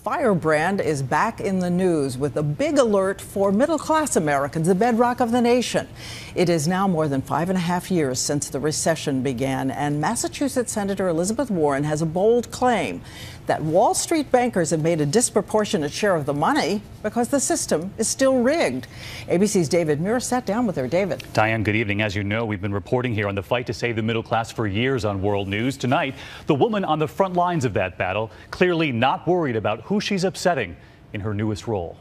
firebrand is back in the news with a big alert for middle-class Americans, the bedrock of the nation. It is now more than 5.5 years since the recession began, and Massachusetts Senator Elizabeth Warren has a bold claim that Wall Street bankers have made a disproportionate share of the money because the system is still rigged. ABC's David Muir sat down with her. David. Diane, good evening. As you know, we've been reporting here on the fight to save the middle class for years on World News. Tonight, the woman on the front lines of that battle, clearly not worried about who she's upsetting in her newest role.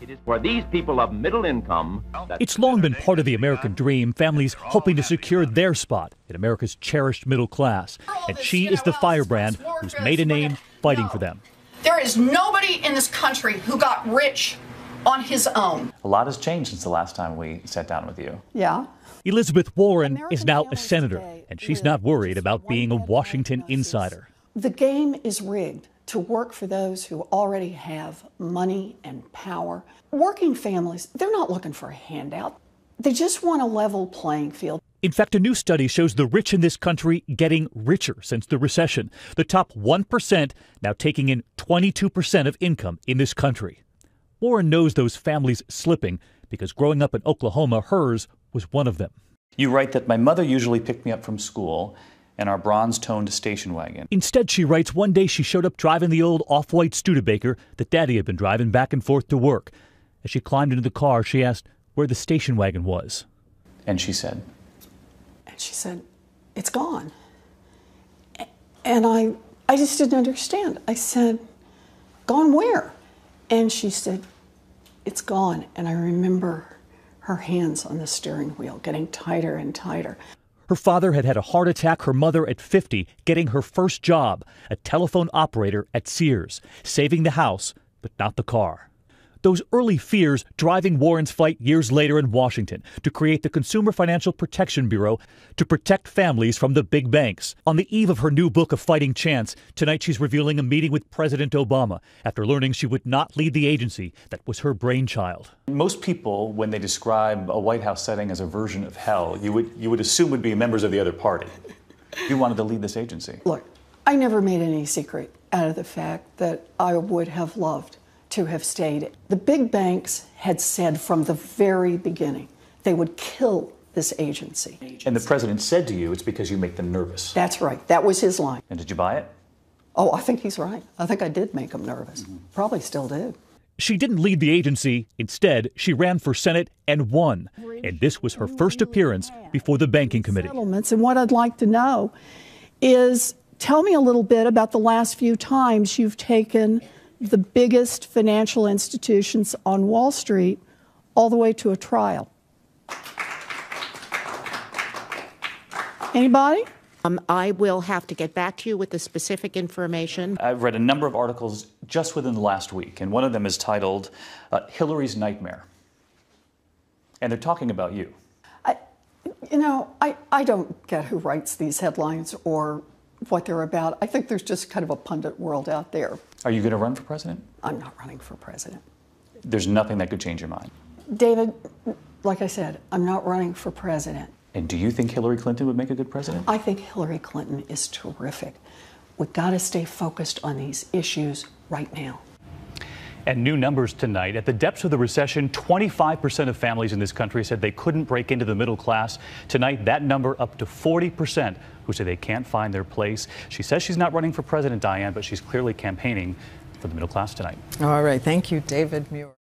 It is for these people of middle income. It's long been part of the American dream, families hoping to secure their spot in America's cherished middle class. And she is the firebrand who's made a name fighting for them. There is nobody in this country who got rich on his own. A lot has changed since the last time we sat down with you. Yeah. Elizabeth Warren is now a senator, and she's not worried about being a Washington insider. The game is rigged to work for those who already have money and power. Working families, they're not looking for a handout. They just want a level playing field. In fact, a new study shows the rich in this country getting richer since the recession. The top 1% now taking in 22% of income in this country. Warren knows those families slipping because growing up in Oklahoma, hers was one of them. You write that my mother usually picked me up from school in our bronze-toned station wagon. Instead, she writes, one day she showed up driving the old off-white Studebaker that Daddy had been driving back and forth to work. As she climbed into the car, she asked where the station wagon was. And she said, it's gone. And I just didn't understand. I said, gone where? And she said, it's gone. And I remember her hands on the steering wheel getting tighter and tighter. Her father had had a heart attack, her mother at 50, getting her first job, a telephone operator at Sears, saving the house, but not the car. Those early fears driving Warren's fight years later in Washington to create the Consumer Financial Protection Bureau to protect families from the big banks. On the eve of her new book, A Fighting Chance, tonight she's revealing a meeting with President Obama after learning she would not lead the agency that was her brainchild. Most people, when they describe a White House setting as a version of hell, you would assume would be members of the other party. You wanted to lead this agency. Look, I never made any secret out of the fact that I would have loved to have stayed. The big banks had said from the very beginning they would kill this agency. And the president said to you, it's because you make them nervous. That's right. That was his line. And did you buy it? Oh, I think he's right. I think I did make him nervous. Probably still do. She didn't lead the agency. Instead, she ran for Senate and won. And this was her first appearance before the Banking Committee. Settlements, and what I'd like to know is, tell me a little bit about the last few times you've taken the biggest financial institutions on Wall Street all the way to a trial. Anybody? I will have to get back to you with the specific information. I've read a number of articles just within the last week, and one of them is titled Hillary's Nightmare. And they're talking about you. I don't get who writes these headlines or what they're about. I think there's just kind of a pundit world out there. Are you going to run for president? I'm not running for president. There's nothing that could change your mind. David, like I said, I'm not running for president. And do you think Hillary Clinton would make a good president? I think Hillary Clinton is terrific. We've got to stay focused on these issues right now. And new numbers tonight. At the depths of the recession, 25% of families in this country said they couldn't break into the middle class. Tonight, that number up to 40% who say they can't find their place. She says she's not running for president, Diane, but she's clearly campaigning for the middle class tonight. All right. Thank you, David Muir.